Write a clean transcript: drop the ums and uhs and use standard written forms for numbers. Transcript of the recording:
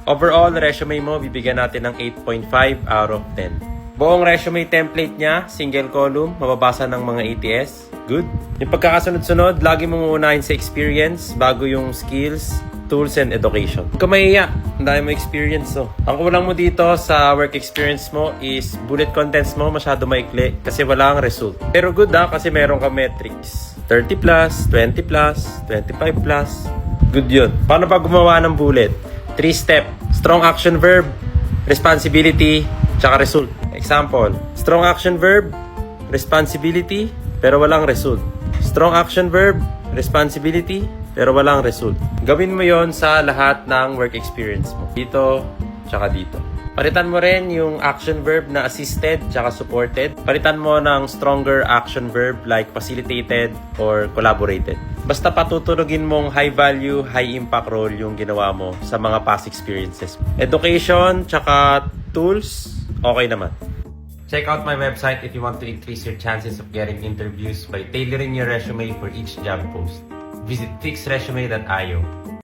Overall, resume mo, bibigyan natin ng 8.5 out of 10. Buong resume template niya, single column, mababasa ng mga ATS. Good. Yung pagkakasunod-sunod, lagi mong uunahin sa experience bago yung skills, tools, and education. Kung mahiya, ang dami mo experience. So. Ang kulang mo dito sa work experience mo is bullet contents mo masyado maikli kasi wala kang result. Pero good kasi meron ka metrics. 30 plus, 20 plus, 25 plus. Good yun. Paano pa gumawa ng bullet? 3-step. Strong action verb, responsibility, tsaka result. Example, strong action verb, responsibility, pero walang result. Strong action verb, responsibility, pero walang result. Gawin mo yon sa lahat ng work experience mo. Dito, tsaka dito. Palitan mo rin yung action verb na assisted tsaka supported. Palitan mo ng stronger action verb like facilitated or collaborated. Basta patutunugin mong high value, high impact role yung ginawa mo sa mga past experiences. Education tsaka tools, okay naman. Check out my website if you want to increase your chances of getting interviews by tailoring your resume for each job post. Visit fixresume.io.